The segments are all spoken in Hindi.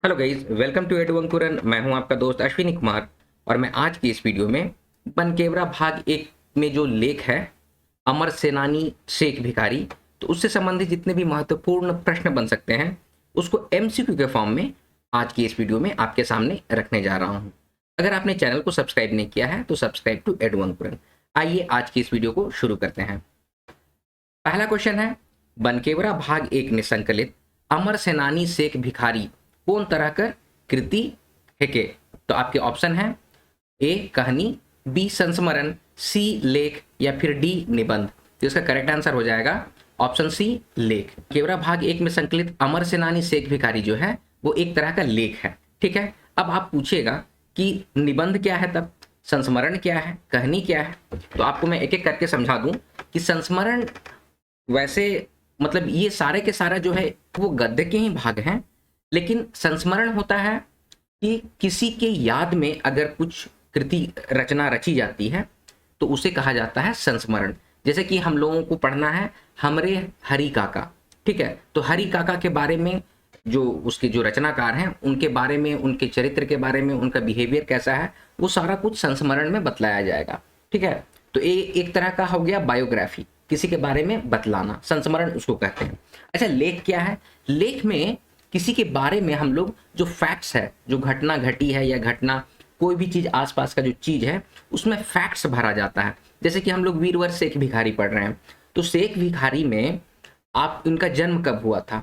Hello guys, welcome to Edu Ankuran. मैं हूं आपका दोस्त अश्विनी कुमार और मैं आज की इस वीडियो में बनकेवरा भाग 1 में जो लेख है अमर सेनानी शेख भिखारी, तो उससे संबंधित जितने भी महत्वपूर्ण प्रश्न बन सकते हैं उसको एमसीक्यू के फॉर्म में आज की इस वीडियो में आपके सामने रखने जा रहा हूं। अगर आपने चैनल को सब्सक्राइब नहीं किया है तो सब्सक्राइब टू एडू अंकुरन। आइए आज की इस वीडियो को शुरू करते हैं। पहला क्वेश्चन है, बनकेवरा भाग 1 में संकलित अमर सेनानी शेख भिखारी कौन तरह कर कृति है के? तो आपके ऑप्शन है ए कहानी, बी संस्मरण, सी लेख या फिर डी निबंध। तो इसका करेक्ट आंसर हो जाएगा ऑप्शन सी लेख। केवरा भाग 1 में संकलित अमर सेनानी शेख भिखारी जो है वो एक तरह का लेख है। ठीक है, अब आप पूछिएगा कि निबंध क्या है, तब संस्मरण क्या है, कहानी क्या है, तो आपको मैं एक एक करके समझा दूं कि संस्मरण वैसे मतलब ये सारे के सारा जो है वो गद्य के ही भाग हैं, लेकिन संस्मरण होता है कि किसी के याद में अगर कुछ कृति रचना रची जाती है तो उसे कहा जाता है संस्मरण। जैसे कि हम लोगों को पढ़ना है हमरे हरि काका, ठीक है, तो हरि काका के बारे में जो उसके जो रचनाकार हैं उनके बारे में, उनके चरित्र के बारे में, उनका बिहेवियर कैसा है, वो सारा कुछ संस्मरण में बतलाया जाएगा। ठीक है, तो ये एक तरह का हो गया बायोग्राफी, किसी के बारे में बतलाना, संस्मरण उसको कहते हैं। अच्छा, लेख क्या है? लेख में किसी के बारे में हम लोग जो फैक्ट्स है, जो घटना घटी है या घटना कोई भी चीज आसपास का जो चीज है उसमें फैक्ट्स भरा जाता है। जैसे कि हम लोग वीरवर शेख भिखारी पढ़ रहे हैं, तो शेख भिखारी में आप इनका जन्म कब हुआ था,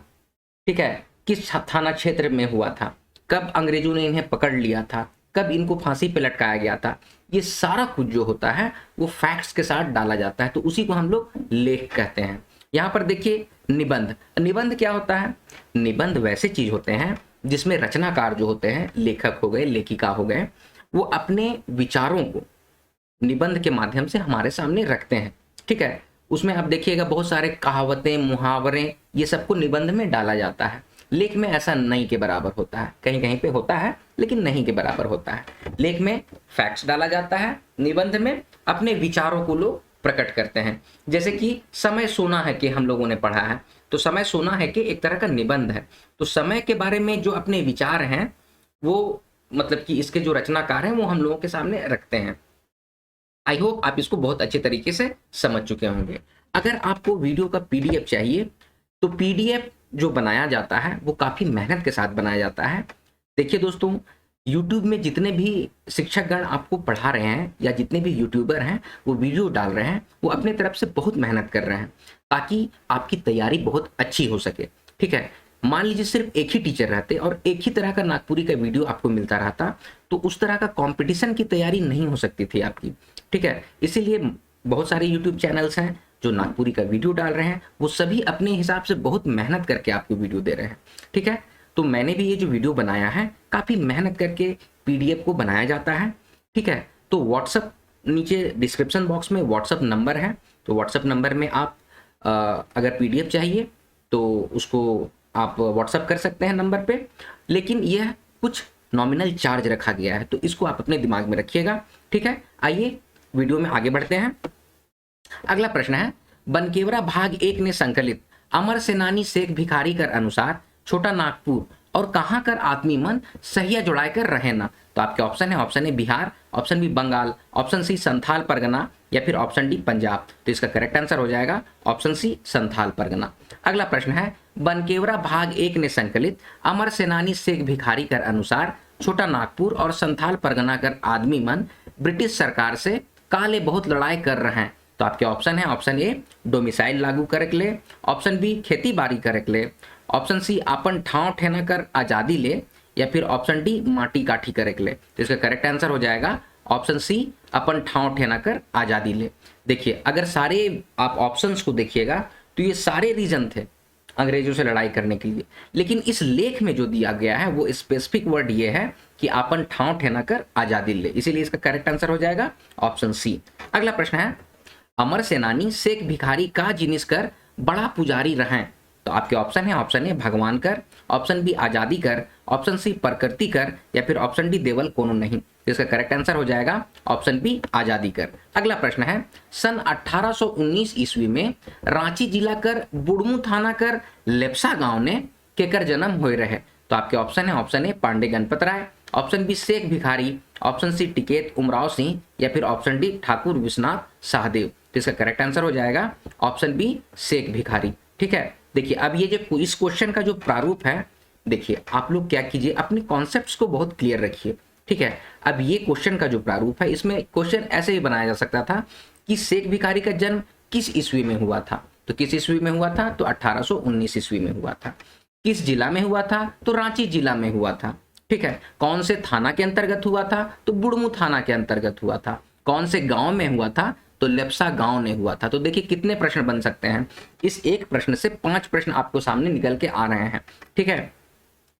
ठीक है, किस थाना क्षेत्र में हुआ था, कब अंग्रेजों ने इन्हें पकड़ लिया था, कब इनको फांसी पे लटकाया गया था, ये सारा कुछ जो होता है वो फैक्ट्स के साथ डाला जाता है, तो उसी को हम लोग लेख कहते हैं। यहाँ पर देखिए निबंध। निबंध क्या होता है? निबंध वैसे चीज होते हैं जिसमें रचनाकार जो होते हैं, लेखक हो गए, लेखिका हो गए, वो अपने विचारों को निबंध के माध्यम से हमारे सामने रखते हैं। ठीक है, उसमें आप देखिएगा बहुत सारे कहावतें, मुहावरे, ये सबको निबंध में डाला जाता है। लेख में ऐसा नहीं के बराबर होता है, कहीं कहीं पे होता है लेकिन नहीं के बराबर होता है। लेख में फैक्ट्स डाला जाता है, निबंध में अपने विचारों को लोग प्रकट करते हैं। जैसे कि समय सोना है कि हम लोगों ने पढ़ा है, तो समय सोना है कि एक तरह का निबंध है, तो समय के बारे में जो अपने विचार हैं वो मतलब कि इसके जो रचनाकार हैं वो हम लोगों के सामने रखते हैं। आई होप आप इसको बहुत अच्छे तरीके से समझ चुके होंगे। अगर आपको वीडियो का पीडीएफ चाहिए तो पीडीएफ जो बनाया जाता है वो काफी मेहनत के साथ बनाया जाता है। देखिए दोस्तों, यूट्यूब में जितने भी शिक्षकगण आपको पढ़ा रहे हैं या जितने भी यूट्यूबर हैं वो वीडियो डाल रहे हैं, वो अपने तरफ से बहुत मेहनत कर रहे हैं ताकि आपकी तैयारी बहुत अच्छी हो सके। ठीक है, मान लीजिए सिर्फ एक ही टीचर रहते और एक ही तरह का नागपुरी का वीडियो आपको मिलता रहता तो उस तरह का कंपटीशन की तैयारी नहीं हो सकती थी आपकी। ठीक है, इसीलिए बहुत सारे यूट्यूब चैनल्स हैं जो नागपुरी का वीडियो डाल रहे हैं, वो सभी अपने हिसाब से बहुत मेहनत करके आपको वीडियो दे रहे हैं। ठीक है, तो मैंने भी ये जो वीडियो बनाया है काफ़ी मेहनत करके पीडीएफ को बनाया जाता है। ठीक है, तो व्हाट्सअप नीचे डिस्क्रिप्शन बॉक्स में व्हाट्सअप नंबर है, तो व्हाट्सअप नंबर में आप अगर पीडीएफ चाहिए तो उसको आप व्हाट्सअप कर सकते हैं नंबर पे, लेकिन यह कुछ नॉमिनल चार्ज रखा गया है, तो इसको आप अपने दिमाग में रखिएगा। ठीक है, आइए वीडियो में आगे बढ़ते हैं। अगला प्रश्न है, बनकेवरा भाग 1 ने संकलित अमर सेनानी शेख भिखारी कर अनुसार छोटा नागपुर और कहाँ कर आदमी मन सहिया जुड़ाए कर रहे ना? तो आपके ऑप्शन है, option A Bihar, option B Bengal, option C Santhal Pargana या फिर ऑप्शन डी पंजाब। तो इसका करेक्ट आंसर हो जाएगा ऑप्शन सी संथाल परगना। अगला प्रश्न है, बनकेवरा भाग 1 ने संकलित अमर सेनानी शेख भिखारी कर अनुसार छोटा नागपुर और संथाल परगना कर आदमी मन ब्रिटिश सरकार से काले बहुत लड़ाई कर रहे हैं। तो आपके ऑप्शन है, ऑप्शन ए डोमिसाइल लागू करके ले, ऑप्शन बी खेती बाड़ी करके ले, ऑप्शन सी अपन ठाव ठेना कर आजादी ले या फिर ऑप्शन डी माटी काठी करके ले। तो इसका करेक्ट आंसर हो जाएगा ऑप्शन सी अपन ठाव ठेना कर आजादी ले। देखिए, अगर सारे आप ऑप्शंस को देखिएगा तो ये सारे रीजन थे अंग्रेजों से लड़ाई करने के लिए, लेकिन इस लेख में जो दिया गया है वो स्पेसिफिक वर्ड ये है कि अपन ठाव ठेना कर आजादी ले, इसीलिए इसका करेक्ट आंसर हो जाएगा ऑप्शन सी। अगला प्रश्न है, अमर सेनानी शेख भिखारी का जिनिस कर बड़ा पुजारी रहें? तो आपके ऑप्शन है, ऑप्शन ए भगवान कर, ऑप्शन बी आजादी कर, ऑप्शन सी प्रकृति कर या फिर ऑप्शन डी देवल कोनो नहीं। इसका करेक्ट आंसर हो जाएगा ऑप्शन बी आजादी कर। अगला प्रश्न है, सन 1819 ईस्वी में रांची जिला कर बुड़मू थाना कर लेप्सा गांव ने केकर जन्म हुए रहे? तो आपके ऑप्शन है option A Pandey Ganpat Rai, option B Sheikh Bhikhari, option C Tikait Umrao Singh या फिर ऑप्शन डी ठाकुर विश्वनाथ शाहदेव। तो इसका करेक्ट आंसर हो जाएगा ऑप्शन बी शेख भिखारी। ठीक है, देखिए अब ये जो इस क्वेश्चन का जो प्रारूप है, देखिए आप लोग क्या कीजिए अपने कॉन्सेप्ट्स को बहुत क्लियर रखिए। ठीक है, अब ये क्वेश्चन का जो प्रारूप है इसमें क्वेश्चन ऐसे ही बनाया जा सकता था कि शेख भिखारी का जन्म किस ईस्वी में हुआ था, तो किस ईस्वी में हुआ था, तो 1819 ईस्वी में हुआ था। किस जिला में हुआ था, तो रांची जिला में हुआ था। ठीक है, कौन से थाना के अंतर्गत हुआ था, तो बुढ़मू थाना के अंतर्गत हुआ था। कौन से गांव में हुआ था, तो लेप्सा गांव में हुआ था। तो देखिए कितने प्रश्न बन सकते हैं, इस एक प्रश्न से 5 प्रश्न आपको सामने निकल के आ रहे हैं। ठीक है,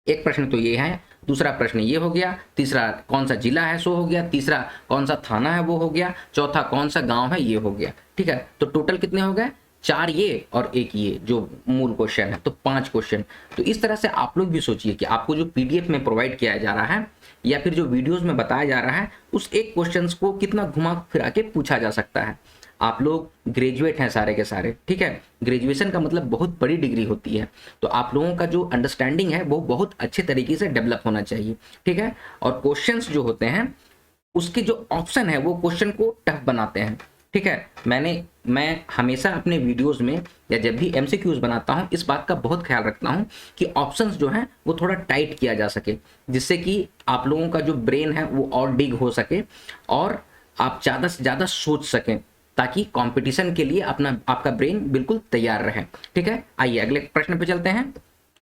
एक प्रश्न तो ये है, दूसरा प्रश्न ये हो गया, तीसरा कौन सा जिला है सो हो गया, तीसरा कौन सा थाना है वो हो गया, चौथा कौन सा गांव है ये हो गया। ठीक है, तो टोटल कितने हो गए, 4 ये और 1 ये जो मूल क्वेश्चन है, तो 5 क्वेश्चन। तो इस तरह से आप लोग भी सोचिए कि आपको जो पीडीएफ में प्रोवाइड किया जा रहा है या फिर जो वीडियोस में बताया जा रहा है उस एक क्वेश्चन को कितना घुमा फिरा के पूछा जा सकता है। आप लोग ग्रेजुएट हैं सारे के सारे। ठीक है, ग्रेजुएशन का मतलब बहुत बड़ी डिग्री होती है, तो आप लोगों का जो अंडरस्टैंडिंग है वो बहुत अच्छे तरीके से डेवलप होना चाहिए। ठीक है, और क्वेश्चंस जो होते हैं उसके जो ऑप्शन है वो क्वेश्चन को टफ बनाते हैं। ठीक है, मैं हमेशा अपने वीडियोस में या जब भी एमसीक्यूज बनाता हूं इस बात का बहुत ख्याल रखता हूं कि ऑप्शंस जो हैं वो थोड़ा टाइट किया जा सके, जिससे कि आप लोगों का जो ब्रेन है वो और डिग हो सके और आप ज़्यादा से ज़्यादा सोच सकें, ताकि कंपटीशन के लिए आपका ब्रेन बिल्कुल तैयार रहे। ठीक है, आइए अगले प्रश्न पे चलते हैं।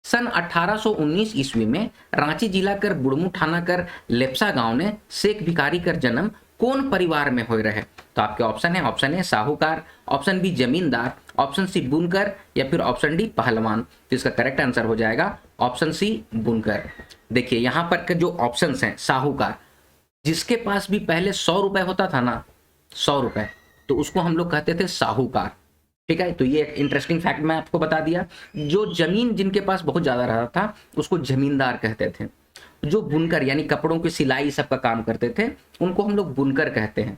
सन 1819 ईस्वी में रांची जिला कर बुढ़मू थाना कर लेप्सा गांव ने शेख भिखारी कर जन्म कौन परिवार में हो रहे। तो आपके ऑप्शन है ऑप्शन ए साहूकार, ऑप्शन बी जमींदार, ऑप्शन सी बुनकर या फिर ऑप्शन डी पहलवान। तो इसका करेक्ट आंसर हो जाएगा ऑप्शन सी बुनकर। देखिए यहाँ पर के जो ऑप्शंस हैं, साहूकार, जिसके पास भी पहले 100 रुपए होता था ना, 100 रुपए, तो उसको हम लोग कहते थे साहूकार। ठीक है, तो ये एक इंटरेस्टिंग फैक्ट मैं आपको बता दिया। जो जमीन जिनके पास बहुत ज्यादा रहा था उसको जमींदार कहते थे। जो बुनकर यानी कपड़ों की सिलाई सब का काम करते थे उनको हम लोग बुनकर कहते हैं,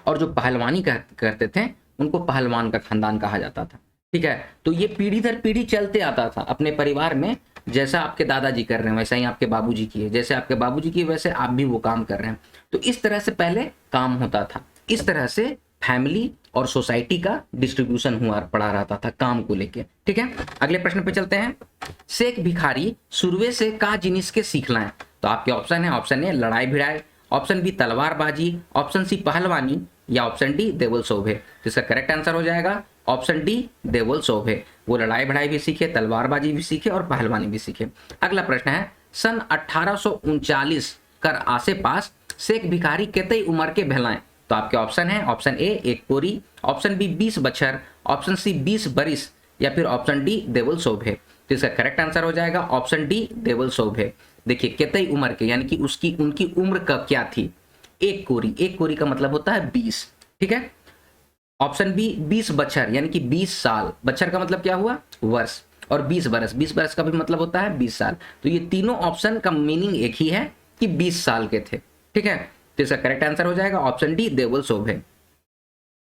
और जो पहलवानी करते थे उनको पहलवान का खानदान कहा जाता था। ठीक है, तो ये पीढ़ी दर पीढ़ी चलते आता था अपने परिवार में। जैसा आपके दादाजी कर रहे हैं वैसा ही आपके बाबूजी किए, जैसे आपके बाबूजी किए वैसे आप भी वो काम कर रहे हैं। तो इस तरह से पहले काम होता था, इस तरह से फैमिली और सोसाइटी का डिस्ट्रीब्यूशन हुआ पड़ा रहता था काम को लेके। ठीक है, अगले प्रश्न पे चलते हैं। शेख भिखारी शुरुए से का जिनिस के सीखलाएं। तो आपके ऑप्शन है ऑप्शन ए लड़ाई भिड़ाई, ऑप्शन बी तलवारबाजी, ऑप्शन सी पहलवानी या ऑप्शन डी देवल शोभे। तो इसका करेक्ट आंसर हो जाएगा ऑप्शन डी देवल शोभे। वो लड़ाई भिड़ाई भी सीखे, तलवारबाजी भी सीखे और पहलवानी भी सीखे। अगला प्रश्न है, सन 1839 कर आसे पास शेख भिखारी कितनी उम्र के भेलाएं। तो आपके ऑप्शन है ऑप्शन ए 1 कोरी, ऑप्शन बी 20 बछर, ऑप्शन सी 20 बरिस या फिर ऑप्शन डी देवल शोभे। तो इसका करेक्ट आंसर हो जाएगा ऑप्शन डी देवल शोभे। देखिए कितनी उम्र के यानी कि उनकी उम्र का क्या थी, 1 कोरी, 1 कोरी का मतलब होता है 20। ठीक है, ऑप्शन बी 20 बछर यानी कि 20 साल, बछर का मतलब क्या हुआ वर्ष, और 20 बरस, 20 बरस का भी मतलब होता है 20 साल। तो ये तीनों ऑप्शन का मीनिंग एक ही है कि 20 साल के थे। ठीक है, तो इसका करेक्ट आंसर हो जाएगा ऑप्शन डी देवल शोभे।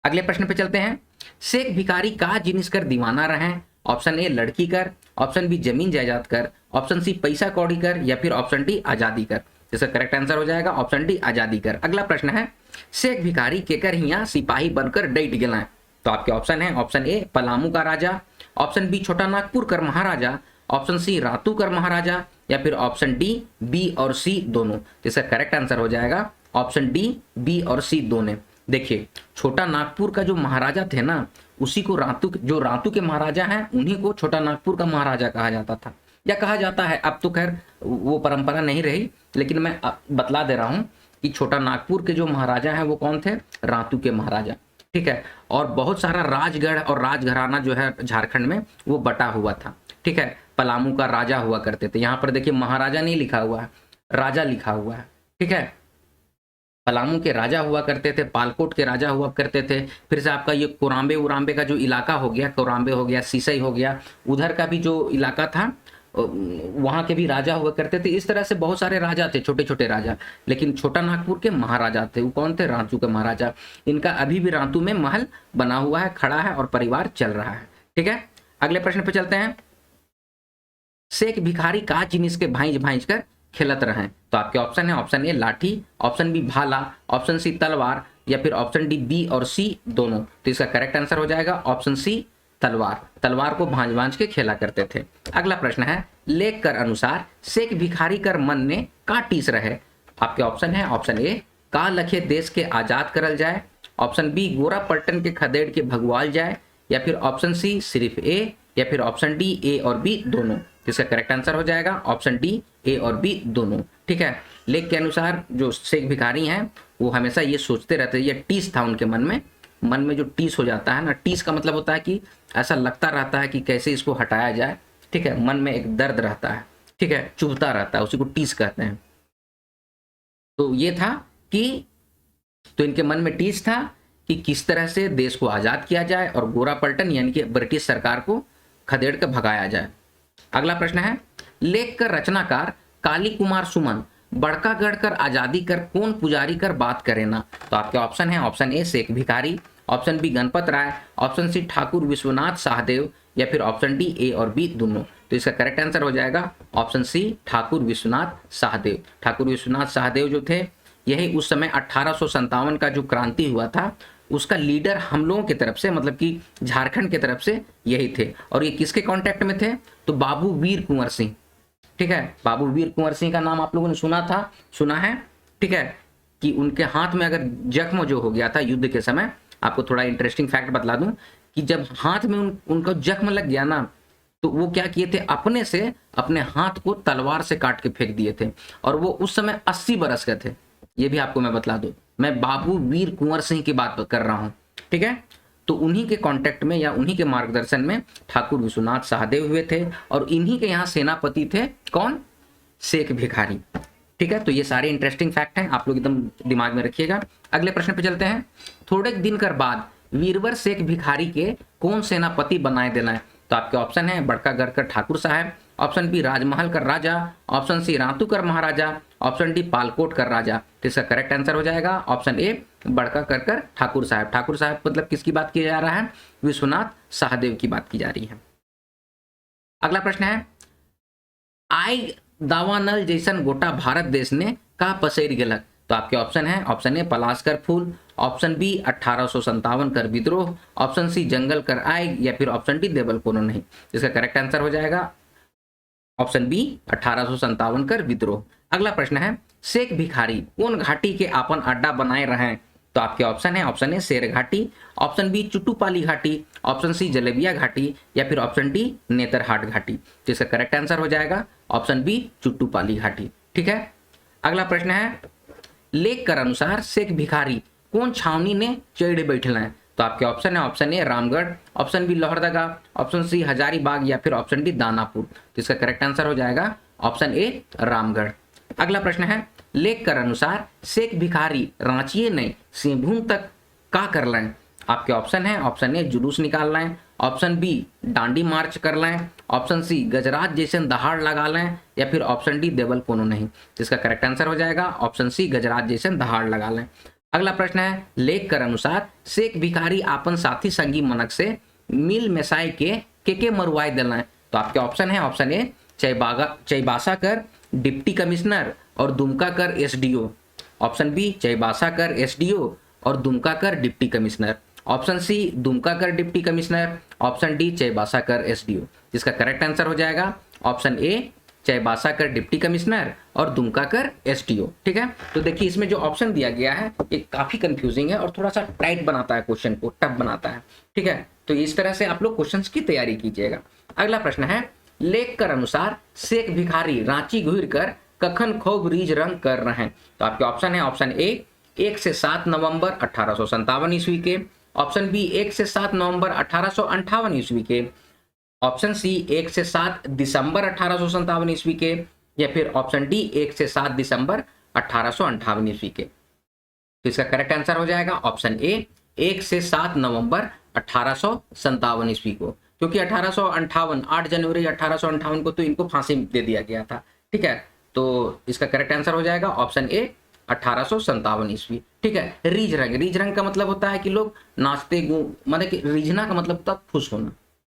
अगले प्रश्न पे चलते हैं। शेख भिखारी का जिनिस कर दीवाना रहे। ऑप्शन ए लड़की कर, ऑप्शन बी जमीन जायदाद कर, ऑप्शन सी पैसा कौड़ी कर या फिर ऑप्शन डी आजादी कर। इसका करेक्ट आंसर हो जाएगा ऑप्शन डी आजादी कर। अगला प्रश्न है, शेख भिखारी केकर हिया सिपाही बनकर डट गए। तो आपके ऑप्शन है ऑप्शन ए पलामू का राजा, ऑप्शन बी छोटा नागपुर कर महाराजा, ऑप्शन सी रातू कर महाराजा या फिर ऑप्शन डी बी और सी दोनों। इसका करेक्ट आंसर हो जाएगा ऑप्शन डी बी और सी दोनों। देखिए छोटा नागपुर का जो महाराजा थे ना, उसी को जो रातू के महाराजा हैं उन्हीं को छोटा नागपुर का महाराजा कहा जाता था या कहा जाता है। अब तो खैर वो परंपरा नहीं रही, लेकिन मैं बतला दे रहा हूं कि छोटा नागपुर के जो महाराजा हैं वो कौन थे, रातू के महाराजा। ठीक है, और बहुत सारा राजगढ़ और राजघराना जो है झारखंड में वो बटा हुआ था। ठीक है, पलामू का राजा हुआ करते थे, यहाँ पर देखिए महाराजा नहीं लिखा हुआ है, राजा लिखा हुआ है। ठीक है, पलामू के राजा हुआ करते थे, पालकोट के राजा हुआ करते थे। फिर से आपका ये कोराम्बे उराम्बे का जो इलाका हो गया, कोराम्बे हो गया, सीसई हो गया, उधर का भी जो इलाका था वहाँ के भी राजा हुआ करते थे। इस तरह से बहुत सारे राजा थे, छोटे छोटे राजा, लेकिन छोटा नागपुर के महाराजा थे वो कौन थे, रांचू के महाराजा। इनका अभी भी रांचू में महल बना हुआ है, खड़ा है और परिवार चल रहा है। ठीक है, अगले प्रश्न पे चलते हैं। शेख भिखारी का जिनिस के भांज भांज कर खेलत रहे। तो आपके ऑप्शन है ऑप्शन ए लाठी, ऑप्शन बी भाला, ऑप्शन सी तलवार, या फिर ऑप्शन डी बी और सी दोनों। तो इसका करेक्ट आंसर हो जाएगा ऑप्शन सी तलवार। तलवार को भांज भांज के खेला करते थे। अगला प्रश्न है, लेख कर अनुसार शेख भिखारी कर मन ने का टीस रहे। आपके ऑप्शन है ऑप्शन ए का लखे देश के आजाद करल जाए, ऑप्शन बी गोरा पलटन के खदेड़ के भगवाल जाए, या फिर ऑप्शन सी सिर्फ ए, या फिर ऑप्शन डी ए और बी दोनों। तो इसका करेक्ट आंसर हो जाएगा ऑप्शन डी ए और बी दोनों। ठीक है, लेख के अनुसार जो शेख भिखारी हैं वो हमेशा ये सोचते रहते, ये टीस था उनके मन में जो टीस हो जाता है ना, टीस का मतलब होता है कि ऐसा लगता रहता है कि कैसे इसको हटाया जाए। ठीक है, मन में एक दर्द रहता है, ठीक है, चुभता रहता है, उसी को टीस कहते हैं। तो ये था कि तो इनके मन में टीस था कि किस तरह से देश को आज़ाद किया जाए और गोरा पलटन यानी कि ब्रिटिश सरकार को खदेड़ कर भगाया जाए। अगला प्रश्न है, लेख कर रचनाकार काली कुमार सुमन बड़का गढ़ कर आजादी कर कौन पुजारी कर बात करे ना। तो आपके ऑप्शन है ऑप्शन ए Sheikh Bhikhari, option B Ganpat Rai, option सी ठाकुर विश्वनाथ शाहदेव, या फिर ऑप्शन डी ए और बी दोनों। तो इसका करेक्ट आंसर हो जाएगा ऑप्शन सी ठाकुर विश्वनाथ शाहदेव। ठाकुर विश्वनाथ शाहदेव जो थे यही उस समय 1857 का जो क्रांति हुआ था उसका लीडर हम लोगों की तरफ से, मतलब कि झारखंड की तरफ से यही थे। और ये किसके कांटेक्ट में थे, तो बाबू वीर कुंवर सिंह। ठीक है, बाबू वीर कुंवर सिंह का नाम आप लोगों ने सुना है। ठीक है, कि उनके हाथ में अगर जख्म जो हो गया था युद्ध के समय, आपको थोड़ा इंटरेस्टिंग फैक्ट बतला दूं कि जब हाथ में उनका जख्म लग गया ना, तो वो क्या किए थे, अपने से अपने हाथ को तलवार से काट के फेंक दिए थे। और वो उस समय 80 बरस के थे, ये भी आपको मैं बतला दूं। मैं बाबू वीर कुंवर सिंह की बात कर रहा हूं। ठीक है, तो उन्हीं के कांटेक्ट में या उन्हीं के मार्गदर्शन में ठाकुर विश्वनाथ शाहदेव हुए थे, और इन्हीं के यहाँ सेनापति थे कौन, शेख भिखारी। ठीक है, तो ये सारे इंटरेस्टिंग फैक्ट हैं, आप लोग एकदम दिमाग में रखिएगा। अगले प्रश्न पे चलते हैं। थोड़े दिन कर बाद वीरवर शेख भिखारी के कौन सेनापति बनाए देना है। तो आपके ऑप्शन है बड़का गढ़ कर ठाकुर साहब, ऑप्शन बी राजमहल कर राजा, ऑप्शन सी रातू कर महाराजा, ऑप्शन डी पालकोट कर राजा। तो इसका करेक्ट आंसर हो जाएगा ऑप्शन ए बड़का कर ठाकुर साहब। ठाकुर साहब मतलब किसकी बात की जा रहा है, विश्वनाथ शाहदेव की बात की जा रही है। अगला प्रश्न है, आई दावानल जैसन गोटा भारत देश ने का पसेर गेलक। तो आपके ऑप्शन है ऑप्शन ए पलाश कर फूल, ऑप्शन बी 1857 कर विद्रोह, ऑप्शन सी जंगल कर आग, या फिर ऑप्शन डी देवल कोनो नहीं। इसका करेक्ट आंसर हो जाएगा ऑप्शन बी 1857 कर विद्रोह। अगला प्रश्न है, शेख भिखारी कौन घाटी के आपन अड्डा बनाए रहे। तो आपके ऑप्शन है ऑप्शन ए शेर घाटी, ऑप्शन बी चुटूपाली घाटी, ऑप्शन सी जलेबिया घाटी, या फिर ऑप्शन डी नेतरहाट घाटी। तो इसका करेक्ट आंसर हो जाएगा ऑप्शन बी चुटूपाली घाटी। ठीक है, अगला प्रश्न है, लेख कर अनुसार शेख भिखारी कौन छावनी ने चढ़ बैठल है। तो आपके ऑप्शन है option A Ramgarh, option B Lohardaga, option C Hazaribagh, या फिर ऑप्शन डी दानापुर। तो इसका करेक्ट आंसर हो जाएगा ऑप्शन ए रामगढ़। अगला प्रश्न है, लेख कर अनुसार शेख भिखारी रांची नहीं सिंहभूम तक का कर लें। आपके ऑप्शन है ऑप्शन ए जुलूस निकाल लें, ऑप्शन बी डांडी मार्च कर लें, ऑप्शन सी गजराज जैसे दहाड़ लगा लें, या फिर ऑप्शन डी देवल कोनो नहीं। इसका करेक्ट आंसर हो जाएगा ऑप्शन सी गजराज जैसे दहाड़ लगा लें। अगला प्रश्न है, लेख कर अनुसार शेख भिखारी आपन साथी संगी मनक से मिल मेसाई के मरवाई दिल है। तो आपके ऑप्शन है ऑप्शन ए चैबासा कर डिप्टी कमिश्नर और दुमका कर एसडीओ, ऑप्शन बी चैबासा कर एसडीओ और दुमका कर deputy commissioner, option C Dumka कर deputy commissioner, option D Chaibasa कर एसडीओ। इसका करेक्ट आंसर हो जाएगा ऑप्शन ए चैबासा कर डिप्टी कमिश्नर और दुमका कर एसडीओ। ठीक है, तो देखिए इसमें जो ऑप्शन दिया गया है ये काफी कंफ्यूजिंग है और थोड़ा सा टाइट बनाता है, क्वेश्चन को टफ बनाता है। ठीक है, तो इस तरह से आप लोग क्वेश्चंस की तैयारी कीजिएगा। अगला प्रश्न है, लेख कर अनुसार शेख भिखारी रांची घूर कर कखन खूब रीज रंग कर रहे हैं। तो आपके ऑप्शन है ऑप्शन ए 1 से 7 नवंबर 1857 ईस्वी के, ऑप्शन बी 1 से 7 नवंबर 1858 ईस्वी के, ऑप्शन सी 1 से 7 दिसंबर 1857 ईस्वी के, या फिर ऑप्शन डी 1 से 7 दिसंबर 1858 ईस्वी के। तो इसका करेक्ट आंसर हो जाएगा ऑप्शन ए 1 से 7 नवंबर 1857 ईस्वी को, क्योंकि 1858 8 जनवरी 1858 को तो इनको फांसी दे दिया गया था। ठीक है, तो इसका करेक्ट आंसर हो जाएगा ऑप्शन ए 1857 ईस्वी। ठीक है, रीझ रंग का मतलब होता है कि लोग नाचते मतलब कि रीझना का मतलब होता है खुश होना।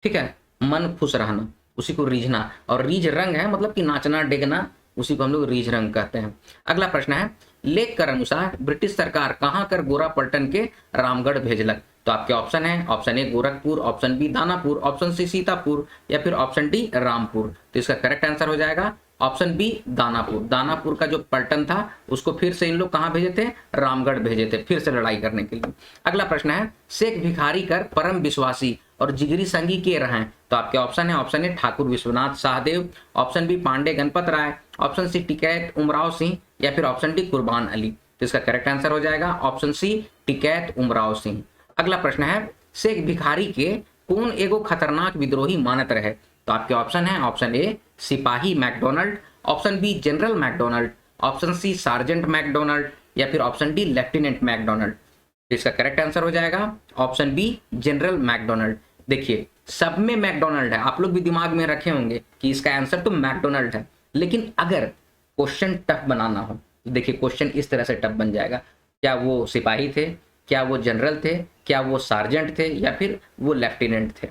ठीक है, मन खुश रहना, उसी को रीझना, और रीझ रंग है मतलब कि नाचना डेगना, उसी को हम लोग रीझ रंग कहते हैं। अगला प्रश्न है, लेख कर अनुसार ब्रिटिश सरकार कहाँ कर गोरा पलटन के रामगढ़ भेजलक? तो आपके ऑप्शन है, option A Gorakhpur, option B Danapur, option C Sitapur, या फिर ऑप्शन डी रामपुर। तो इसका करेक्ट आंसर हो जाएगा ऑप्शन बी दानापुर। दानापुर का जो पलटन था उसको फिर से इन लोग कहाँ भेजे थे? रामगढ़ भेजे थे, फिर से लड़ाई करने के लिए। अगला प्रश्न है, शेख भिखारी कर परम विश्वासी और जिगरी संगी के रहे? तो आपके ऑप्शन है, option A Thakur Vishwanath Shahdeo, option B Pandey Ganpat Rai, option C Tikait Umrao Singh, या फिर ऑप्शन डी कुर्बान अली। तो इसका करेक्ट आंसर हो जाएगा ऑप्शन सी टिकैत उमराव सिंह। अगला प्रश्न है, शेख भिखारी के कौन एगो खतरनाक विद्रोही मानत रहे? तो आपके ऑप्शन है, ऑप्शन ए सिपाही McDonald, option B general McDonald, option C sergeant McDonald, या फिर ऑप्शन डी लेफ्टिनेंट मैकडोनल्ड। तो इसका करेक्ट आंसर हो जाएगा ऑप्शन बी जनरल मैकडोनल्ड। देखिए सब में मैकडोनल्ड है, आप लोग भी दिमाग में रखे होंगे कि इसका आंसर तो मैकडोनल्ड है, लेकिन अगर क्वेश्चन टफ बनाना हो तो देखिए क्वेश्चन इस तरह से टफ बन जाएगा। क्या वो सिपाही थे, क्या वो जनरल थे, क्या वो सार्जेंट थे, या फिर वो लेफ्टिनेंट थे?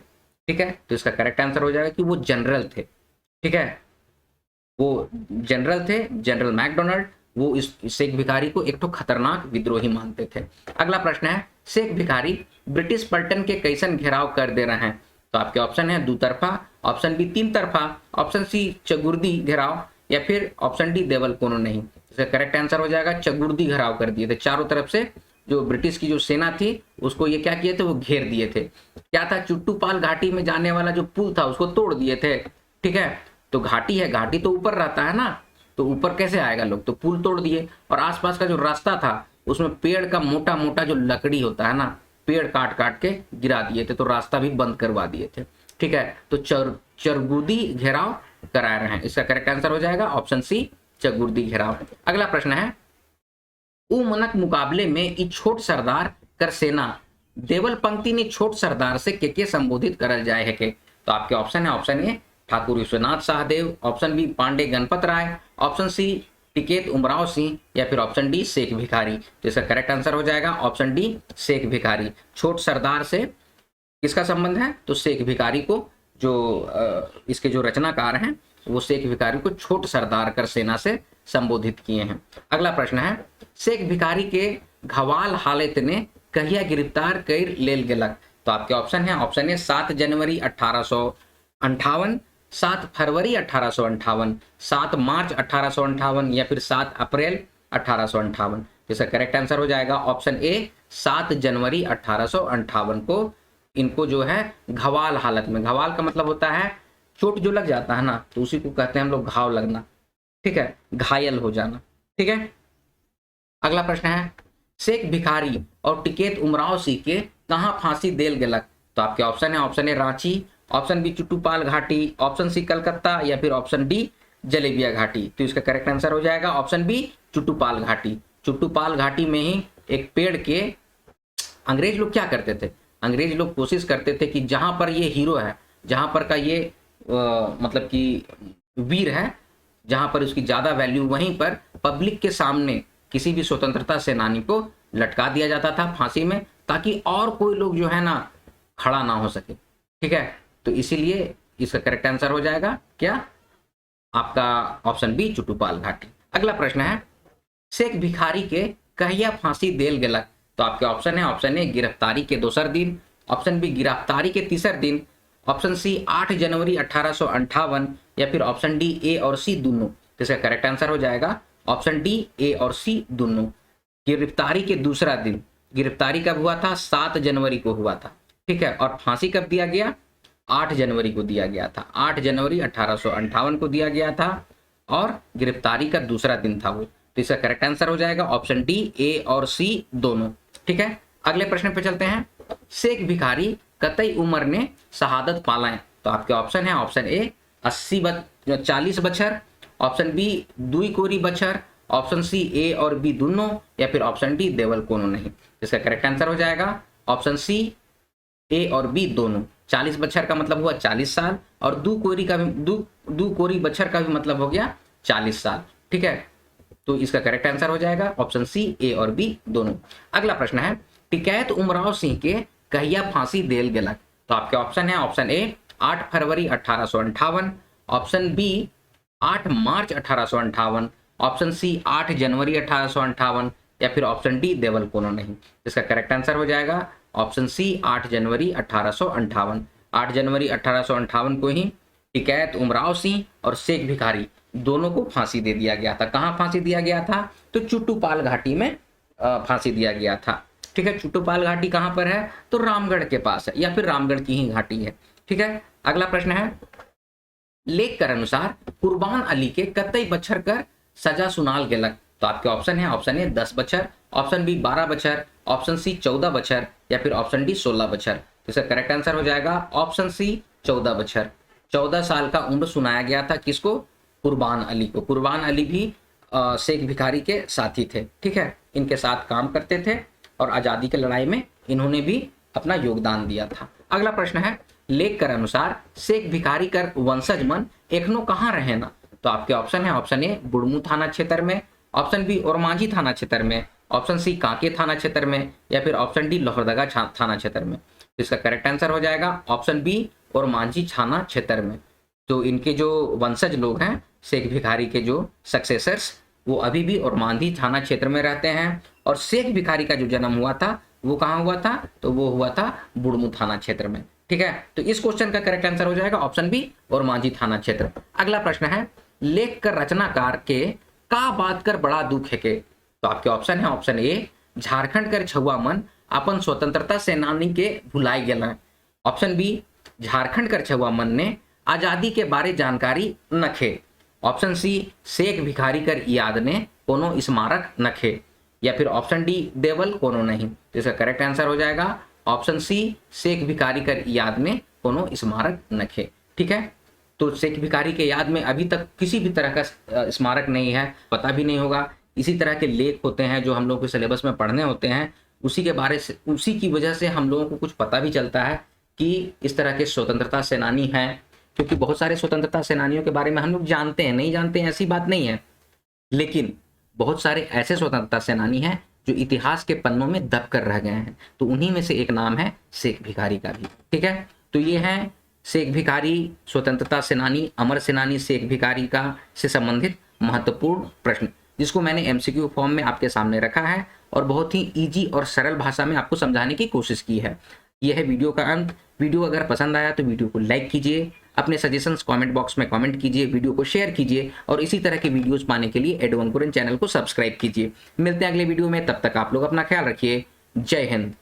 ठीक है, तो इसका करेक्ट आंसर हो जाएगा कि वो जनरल थे। ठीक है, वो जनरल थे, जनरल मैकडोनल्ड। वो इस शेख भिखारी को एक तो खतरनाक विद्रोही मानते थे। अगला प्रश्न है, शेख भिखारी ब्रिटिश पलटन के कैसन घेराव कर दे रहे हैं? तो आपके ऑप्शन है दुतरफा, ऑप्शन बी तीन तरफा, ऑप्शन सी चगुर्दी घेराव, या फिर ऑप्शन डी देवल कोनो नहीं। इसका करेक्ट आंसर हो जाएगा चगुर्दी घेराव कर दिए थे। चारों तरफ से जो ब्रिटिश की जो सेना थी उसको ये क्या किए थे? वो घेर दिए थे। क्या था? चुट्टूपाल घाटी में जाने वाला जो पुल था उसको तोड़ दिए थे। ठीक है, तो घाटी है, घाटी तो ऊपर रहता है ना, तो ऊपर कैसे आएगा लोग? तो पुल तोड़ दिए, और आसपास का जो रास्ता था उसमें पेड़ का मोटा मोटा जो लकड़ी होता है ना, पेड़ काट काट के गिरा दिए थे, तो रास्ता भी बंद करवा दिए थे। ठीक है, तो चरगुर्दी घेराव करा रहे हैं। इसका करेक्ट आंसर हो जाएगा ऑप्शन सी चरगुर्दी घेराव। अगला प्रश्न है, उ मनक मुकाबले में ई छोट सरदार कर सेना देवल पंक्ति ने छोट सरदार से के संबोधित करल जाए है के? तो आपके ऑप्शन है, option A Thakur Vishwanath Shahdeo, option B Pandey Ganpat Rai, option C Tikait Umrao Singh, या फिर ऑप्शन डी शेख भिखारी। तो इसका करेक्ट आंसर हो जाएगा ऑप्शन डी शेख भिखारी। छोट सरदार से किसका संबंध है? तो शेख भिखारी को, जो इसके जो रचनाकार हैं वो शेख भिखारी को छोट सरदार कर सेना से संबोधित किए हैं। अगला प्रश्न है, शेख भिखारी के घवाल हालत ने कहिया गिरफ्तार कर लेल गेलक? तो आपके ऑप्शन है, ऑप्शन ए 7 जनवरी 1858, 7 फरवरी 1858, 7 मार्च 1858, या फिर 7 अप्रैल 1858। इसका करेक्ट आंसर हो जाएगा ऑप्शन ए 7 जनवरी 1858 को इनको जो है घवाल हालत में, घवाल का मतलब होता है चोट जो लग जाता है ना, तो उसी को कहते हैं हम लोग घाव लगना। ठीक है, घायल हो जाना। ठीक है, अगला प्रश्न है, शेख भिखारी और टिकैत उमराव सिंह के कहाँ फांसी देल गेलक? तो आपके ऑप्शन है, option A Ranchi, option B Chuttupal Ghati, option सी कलकत्ता, या फिर ऑप्शन डी जलेबिया घाटी। तो इसका करेक्ट आंसर हो जाएगा ऑप्शन बी चुट्टूपाल घाटी। चुट्टूपाल घाटी में ही एक पेड़ के अंग्रेज लोग क्या करते थे? अंग्रेज लोग कोशिश करते थे कि जहां पर ये हीरो है, जहां पर का ये मतलब कि वीर है, जहां पर उसकी ज्यादा वैल्यू, वहीं पर पब्लिक के सामने किसी भी स्वतंत्रता सेनानी को लटका दिया जाता था फांसी में, ताकि और कोई लोग जो है ना खड़ा ना हो सके। ठीक है, तो इसीलिए इसका करेक्ट आंसर हो जाएगा क्या? आपका ऑप्शन बी चुट्टूपाल घाटी। अगला प्रश्न है, शेख भिखारी के कहिया फांसी देल गेलक? तो आपके ऑप्शन है, ऑप्शन ए गिरफ्तारी के दोसर दिन, ऑप्शन बी गिरफ्तारी के तीसर दिन, ऑप्शन सी 8 जनवरी 1858, या फिर ऑप्शन डी ए और सी दोनों। तो इसका करेक्ट आंसर हो जाएगा ऑप्शन डी ए और सी दोनों। गिरफ्तारी के दूसरा दिन, गिरफ्तारी कब हुआ था? 7 जनवरी को हुआ था। ठीक है, और फांसी कब दिया गया? 8 जनवरी को दिया गया था। 8 जनवरी 1858 को दिया गया था, और गिरफ्तारी का दूसरा दिन था वो। तो इसका करेक्ट आंसर हो जाएगा ऑप्शन डी ए और सी दोनों। ठीक है, अगले प्रश्न पे चलते हैं, शेख भिखारी कतई उम्र ने शहादत पालाएं? तो आपके ऑप्शन है, ऑप्शन ए 40 बछर, ऑप्शन बी 2 कोरी बछर, ऑप्शन सी ए और बी दोनों, या फिर ऑप्शन डी देवल कोनो नहीं। इसका करेक्ट आंसर हो जाएगा ऑप्शन सी ए और बी दोनों। 40 बछर का मतलब हुआ 40 साल, और 2 कोरी का भी दू कोरी बछर का भी मतलब हो गया 40 साल। ठीक है, तो इसका करेक्ट आंसर हो जाएगा ऑप्शन सी ए और बी दोनों। अगला प्रश्न है, टिकैत उमराव सिंह के कहिया फांसी देल गेलक? तो आपके ऑप्शन है, ऑप्शन ए 8 फरवरी 1858, ऑप्शन बी 8 मार्च 1858, ऑप्शन सी 8 जनवरी 1858 या फिर ऑप्शन डी देवल नहीं। इसका करेक्ट आंसर हो जाएगा ऑप्शन सी 8 जनवरी 1858। 8 जनवरी 1858 को ही टिकैत उमराव सिंह और शेख भिखारी दोनों को फांसी दे दिया गया था। कहाँ फांसी दिया गया था? तो चुट्टूपाल घाटी में फांसी दिया गया था। ठीक है, चुट्टूपाल घाटी कहाँ पर है? तो रामगढ़ के पास है या फिर रामगढ़ की ही घाटी है। ठीक है, अगला प्रश्न है, लेख कर अनुसार कुर्बान अली के कतई बछर कर सजा सुनाल गेलक। तो आपके ऑप्शन है, ऑप्शन ए 10 बछर, ऑप्शन बी 12 बछर, ऑप्शन सी 14 बछर या फिर ऑप्शन डी 16 बछर। तो इसका करेक्ट आंसर हो जाएगा ऑप्शन सी 14 बछर। 14 साल का उम्र सुनाया गया था किसको? कुर्बान अली को। कुर्बान अली भी शेख भिखारी के साथी थे। ठीक है, इनके साथ काम करते थे और आज़ादी की लड़ाई में इन्होंने भी अपना योगदान दिया था। अगला प्रश्न है, लेख कर अनुसार शेख भिखारी कर वंशज मन एखनो कहाँ रहे ना। तो आपके ऑप्शन है, ऑप्शन ए बुढ़मू थाना क्षेत्र में, ऑप्शन बी ओरमांझी थाना क्षेत्र में, ऑप्शन सी कांके थाना क्षेत्र में या फिर ऑप्शन डी लोहरदगा थाना क्षेत्र में। तो इसका करेक्ट आंसर हो जाएगा ऑप्शन बी ओरमांझी थाना क्षेत्र में। तो इनके जो वंशज लोग हैं, शेख भिखारी के जो सक्सेसर्स, वो अभी भी ओरमांझी थाना क्षेत्र में रहते हैं। और शेख भिखारी का जो जन्म हुआ था वो कहाँ हुआ था? तो वो हुआ था बुढ़मू थाना क्षेत्र में। ठीक है, तो इस क्वेश्चन का करेक्ट आंसर हो जाएगा ऑप्शन बी ओरमांझी थाना क्षेत्र। अगला प्रश्न है, लेख कर रचनाकार के का बात कर बड़ा दुख है के। तो आपके ऑप्शन है, ऑप्शन ए झारखंड कर छुआ मन अपन स्वतंत्रता सेनानी के भुलाई गेल। ऑप्शन बी झारखंड कर छुआ मन ने आजादी के बारे जानकारी नखे। ऑप्शन सी शेख भिखारी कर याद ने कोनो स्मारक नखे या फिर ऑप्शन डी देवल कोनो नहीं। तो इसका करेक्ट आंसर हो जाएगा ऑप्शन सी शेख भिखारी कर याद में कोनो स्मारक नखे। ठीक है, तो शेख भिखारी के याद में अभी तक किसी भी तरह का स्मारक नहीं है, पता भी नहीं होगा। इसी तरह के लेख होते हैं जो हम लोग के सिलेबस में पढ़ने होते हैं, उसी के बारे से, उसी की वजह से हम लोगों को कुछ पता भी चलता है कि इस तरह के स्वतंत्रता सेनानी हैं। क्योंकि बहुत सारे स्वतंत्रता सेनानियों के बारे में हम लोग जानते हैं, नहीं जानते हैं ऐसी बात नहीं है, लेकिन बहुत सारे ऐसे स्वतंत्रता सेनानी हैं जो इतिहास के पन्नों में दब कर रह गए हैं। तो उन्हीं में से एक नाम है शेख भिखारी का भी। ठीक है, तो ये है शेख भिखारी स्वतंत्रता सेनानी, अमर सेनानी शेख भिखारी का से संबंधित महत्वपूर्ण प्रश्न, जिसको मैंने एमसीक्यू फॉर्म में आपके सामने रखा है और बहुत ही इजी और सरल भाषा में आपको समझाने की कोशिश की है। यह है वीडियो का अंत। वीडियो अगर पसंद आया तो वीडियो को लाइक कीजिए, अपने सजेशंस कमेंट बॉक्स में कमेंट कीजिए, वीडियो को शेयर कीजिए और इसी तरह के वीडियोस पाने के लिए एडवंकुरन चैनल को सब्सक्राइब कीजिए। मिलते हैं अगले वीडियो में, तब तक आप लोग अपना ख्याल रखिए। जय हिंद।